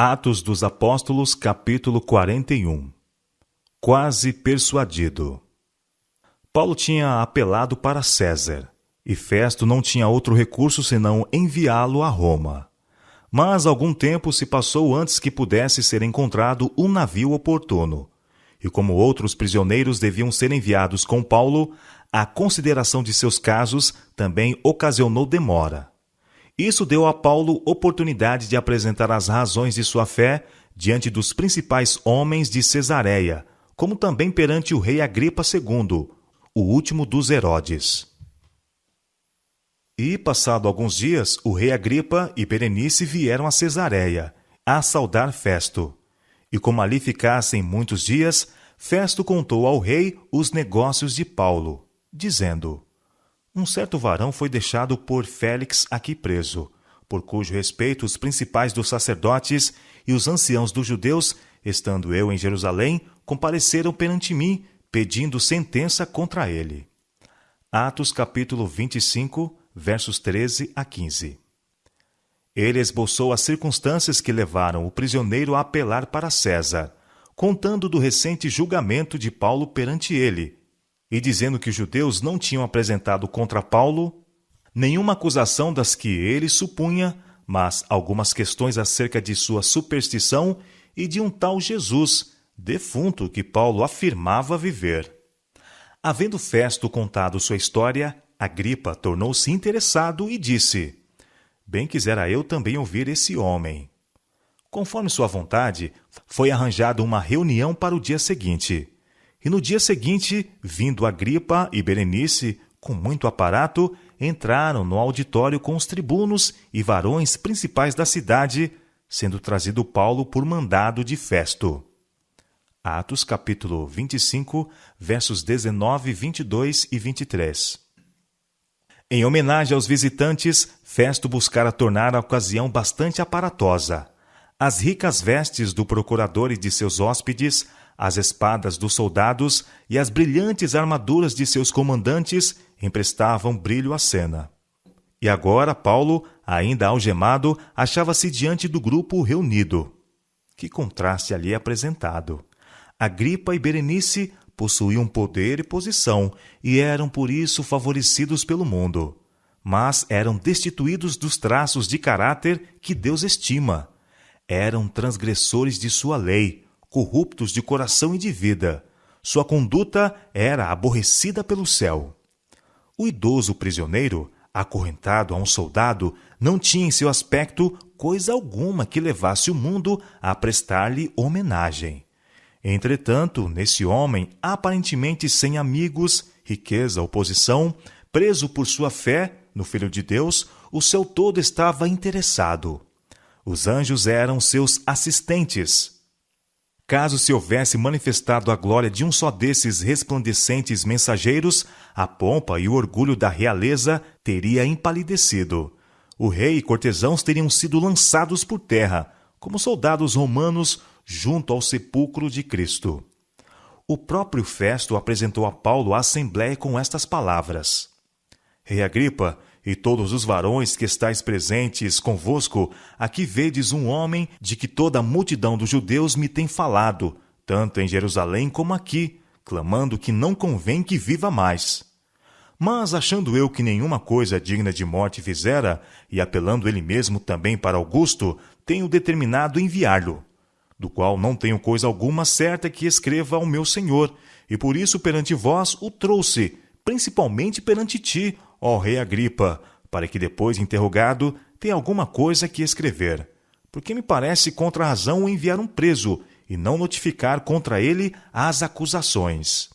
Atos dos Apóstolos, capítulo 41. Quase persuadido. Paulo tinha apelado para César, e Festo não tinha outro recurso senão enviá-lo a Roma. Mas algum tempo se passou antes que pudesse ser encontrado um navio oportuno. E como outros prisioneiros deviam ser enviados com Paulo, a consideração de seus casos também ocasionou demora. Isso deu a Paulo oportunidade de apresentar as razões de sua fé diante dos principais homens de Cesareia, como também perante o rei Agripa II, o último dos Herodes. E, passado alguns dias, o rei Agripa e Berenice vieram a Cesareia, a saudar Festo. E como ali ficassem muitos dias, Festo contou ao rei os negócios de Paulo, dizendo: Um certo varão foi deixado por Félix aqui preso, por cujo respeito os principais dos sacerdotes e os anciãos dos judeus, estando eu em Jerusalém, compareceram perante mim, pedindo sentença contra ele. Atos capítulo 25, versos 13 a 15. Ele esboçou as circunstâncias que levaram o prisioneiro a apelar para César, contando do recente julgamento de Paulo perante ele, e dizendo que os judeus não tinham apresentado contra Paulo nenhuma acusação das que ele supunha, mas algumas questões acerca de sua superstição e de um tal Jesus, defunto, que Paulo afirmava viver. Havendo Festo contado sua história, Agripa tornou-se interessado e disse: Bem quisera eu também ouvir esse homem. Conforme sua vontade, foi arranjada uma reunião para o dia seguinte. E no dia seguinte, vindo Agripa e Berenice, com muito aparato, entraram no auditório com os tribunos e varões principais da cidade, sendo trazido Paulo por mandado de Festo. Atos capítulo 25, versos 19, 22 e 23. Em homenagem aos visitantes, Festo buscara tornar a ocasião bastante aparatosa. As ricas vestes do procurador e de seus hóspedes, as espadas dos soldados e as brilhantes armaduras de seus comandantes emprestavam brilho à cena. E agora Paulo, ainda algemado, achava-se diante do grupo reunido. Que contraste ali apresentado! Agripa e Berenice possuíam poder e posição e eram por isso favorecidos pelo mundo, mas eram destituídos dos traços de caráter que Deus estima. Eram transgressores de sua lei, corruptos de coração e de vida. Sua conduta era aborrecida pelo céu. O idoso prisioneiro, acorrentado a um soldado, não tinha em seu aspecto coisa alguma que levasse o mundo a prestar-lhe homenagem. Entretanto, nesse homem, aparentemente sem amigos, riqueza ou posição, preso por sua fé no Filho de Deus, o seu todo estava interessado. Os anjos eram seus assistentes. Caso se houvesse manifestado a glória de um só desses resplandecentes mensageiros, a pompa e o orgulho da realeza teria empalidecido. O rei e cortesãos teriam sido lançados por terra, como soldados romanos junto ao sepulcro de Cristo. O próprio Festo apresentou a Paulo à assembleia com estas palavras: Rei Agripa, e todos os varões que estáis presentes convosco, aqui vedes um homem de que toda a multidão dos judeus me tem falado, tanto em Jerusalém como aqui, clamando que não convém que viva mais. Mas, achando eu que nenhuma coisa digna de morte fizera, e apelando ele mesmo também para Augusto, tenho determinado enviar-lo, do qual não tenho coisa alguma certa que escreva ao meu senhor, e por isso perante vós o trouxe, principalmente perante ti, ó rei Agripa, para que depois de interrogado tenha alguma coisa que escrever. Porque me parece contra a razão o enviar um preso, e não notificar contra ele as acusações.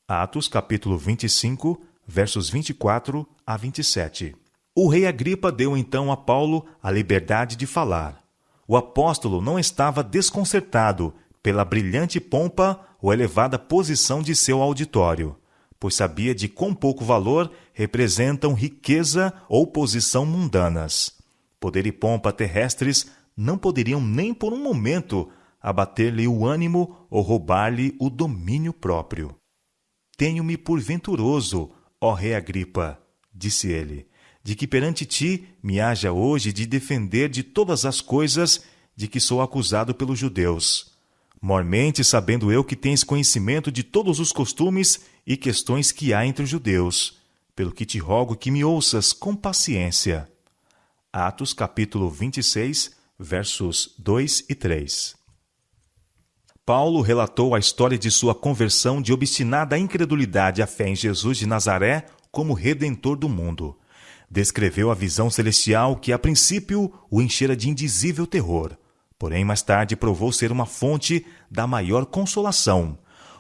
Atos capítulo 25, versos 24 a 27. O rei Agripa deu então a Paulo a liberdade de falar. O apóstolo não estava desconcertado pela brilhante pompa ou elevada posição de seu auditório, pois sabia de quão pouco valor representam riqueza ou posição mundanas. Poder e pompa terrestres não poderiam nem por um momento abater-lhe o ânimo ou roubar-lhe o domínio próprio. Tenho-me por venturoso, ó rei Agripa, disse ele, de que perante ti me haja hoje de defender de todas as coisas de que sou acusado pelos judeus. Mormente sabendo eu que tens conhecimento de todos os costumes e questões que há entre os judeus, pelo que te rogo que me ouças com paciência. Atos capítulo 26, versos 2 e 3. Paulo relatou a história de sua conversão de obstinada incredulidade à fé em Jesus de Nazaré como Redentor do mundo. Descreveu a visão celestial que, a princípio, o enchera de indizível terror. Porém, mais tarde provou ser uma fonte da maior consolação,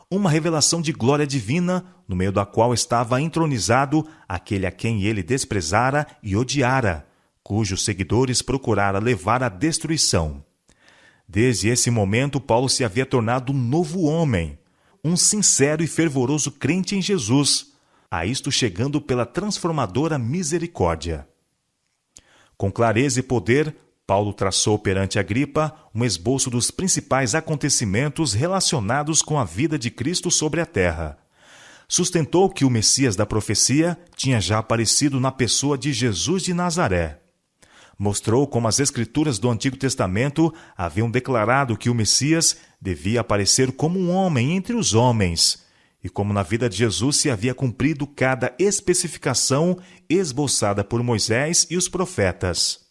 uma revelação de glória divina, no meio da qual estava entronizado aquele a quem ele desprezara e odiara, cujos seguidores procurara levar à destruição. Desde esse momento, Paulo se havia tornado um novo homem, um sincero e fervoroso crente em Jesus, a isto chegando pela transformadora misericórdia. Com clareza e poder, Paulo traçou perante Agripa um esboço dos principais acontecimentos relacionados com a vida de Cristo sobre a terra. Sustentou que o Messias da profecia tinha já aparecido na pessoa de Jesus de Nazaré. Mostrou como as Escrituras do Antigo Testamento haviam declarado que o Messias devia aparecer como um homem entre os homens, e como na vida de Jesus se havia cumprido cada especificação esboçada por Moisés e os profetas.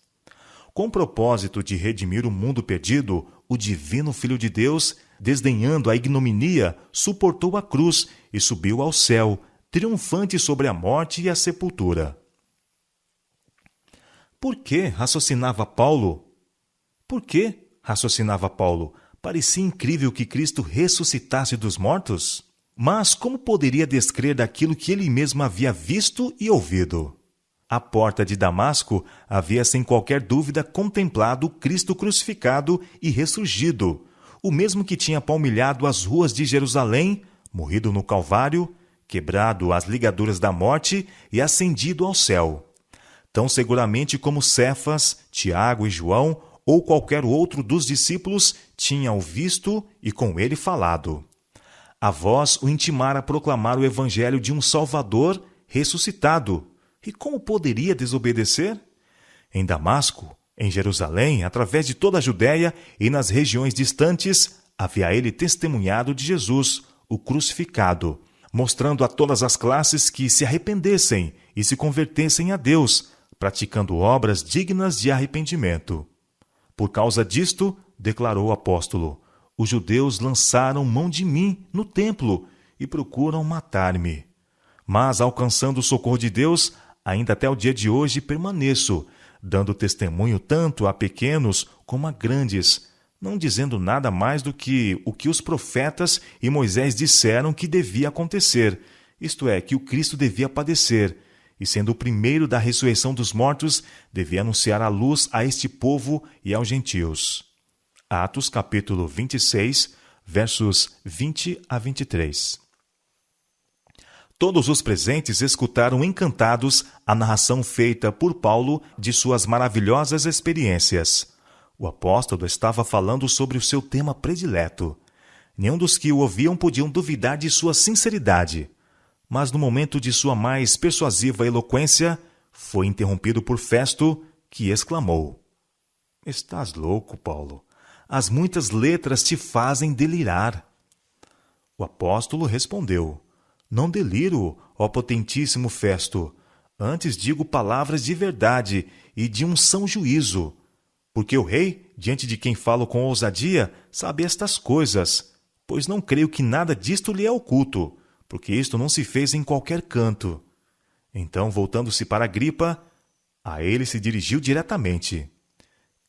Com o propósito de redimir o mundo perdido, o divino Filho de Deus, desdenhando a ignominia, suportou a cruz e subiu ao céu, triunfante sobre a morte e a sepultura. Por que, raciocinava Paulo? Parecia incrível que Cristo ressuscitasse dos mortos? Mas como poderia descrer daquilo que ele mesmo havia visto e ouvido? À porta de Damasco havia sem qualquer dúvida contemplado Cristo crucificado e ressurgido, o mesmo que tinha palmilhado as ruas de Jerusalém, morrido no Calvário, quebrado as ligaduras da morte e ascendido ao céu. Tão seguramente como Cefas, Tiago e João ou qualquer outro dos discípulos tinham o visto e com ele falado. A voz o intimara a proclamar o evangelho de um Salvador ressuscitado. E como poderia desobedecer? Em Damasco, em Jerusalém, através de toda a Judéia e nas regiões distantes, havia ele testemunhado de Jesus, o crucificado, mostrando a todas as classes que se arrependessem e se convertessem a Deus, praticando obras dignas de arrependimento. Por causa disto, declarou o apóstolo, os judeus lançaram mão de mim no templo e procuram matar-me. Mas, alcançando o socorro de Deus, ainda até o dia de hoje permaneço, dando testemunho tanto a pequenos como a grandes, não dizendo nada mais do que o que os profetas e Moisés disseram que devia acontecer, isto é, que o Cristo devia padecer, e sendo o primeiro da ressurreição dos mortos, devia anunciar a luz a este povo e aos gentios. Atos capítulo 26, versos 20 a 23. Todos os presentes escutaram encantados a narração feita por Paulo de suas maravilhosas experiências. O apóstolo estava falando sobre o seu tema predileto. Nenhum dos que o ouviam podiam duvidar de sua sinceridade. Mas no momento de sua mais persuasiva eloquência, foi interrompido por Festo, que exclamou: "Estás louco, Paulo? As muitas letras te fazem delirar." O apóstolo respondeu: "Não deliro, ó potentíssimo Festo. Antes digo palavras de verdade e de um são juízo. Porque o rei, diante de quem falo com ousadia, sabe estas coisas, pois não creio que nada disto lhe é oculto, porque isto não se fez em qualquer canto." Então, voltando-se para Agripa, a ele se dirigiu diretamente: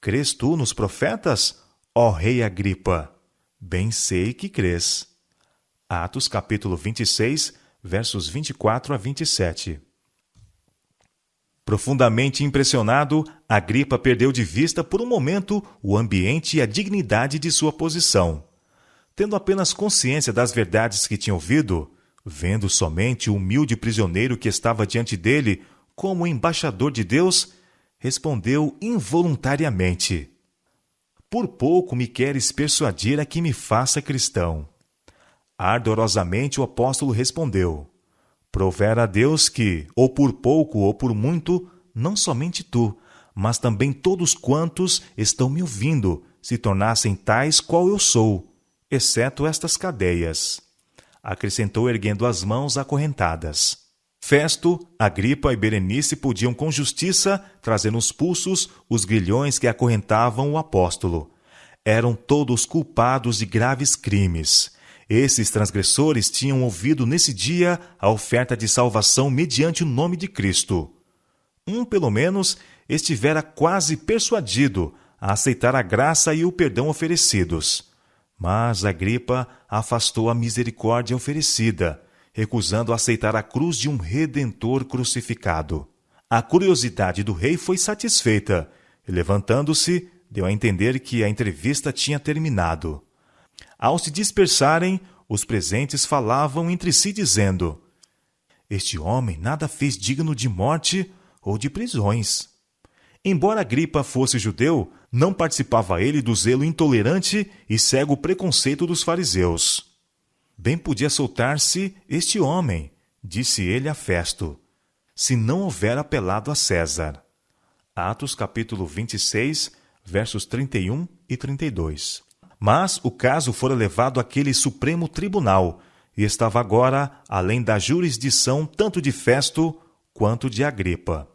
"Crês tu nos profetas, ó rei Agripa? Bem sei que crês." Atos capítulo 26, versos 24 a 27. Profundamente impressionado, Agripa perdeu de vista por um momento o ambiente e a dignidade de sua posição. Tendo apenas consciência das verdades que tinha ouvido, vendo somente o humilde prisioneiro que estava diante dele como embaixador de Deus, respondeu involuntariamente: "Por pouco me queres persuadir a que me faça cristão." Ardorosamente o apóstolo respondeu: "Provera a Deus que, ou por pouco ou por muito, não somente tu, mas também todos quantos estão me ouvindo, se tornassem tais qual eu sou, exceto estas cadeias. Acrescentou erguendo as mãos acorrentadas. Festo, Agripa e Berenice podiam com justiça trazer nos pulsos os grilhões que acorrentavam o apóstolo. Eram todos culpados de graves crimes. Esses transgressores tinham ouvido nesse dia a oferta de salvação mediante o nome de Cristo. Pelo menos, estivera quase persuadido a aceitar a graça e o perdão oferecidos. Mas Agripa afastou a misericórdia oferecida, recusando aceitar a cruz de um Redentor crucificado. A curiosidade do rei foi satisfeita, e levantando-se, deu a entender que a entrevista tinha terminado. Ao se dispersarem, os presentes falavam entre si dizendo: este homem nada fez digno de morte ou de prisões. Embora Agripa fosse judeu, não participava ele do zelo intolerante e cego preconceito dos fariseus. Bem podia soltar-se este homem, disse ele a Festo, se não houver apelado a César. Atos capítulo 26, versos 31 e 32. Mas o caso fora levado àquele supremo tribunal e estava agora além da jurisdição tanto de Festo quanto de Agripa.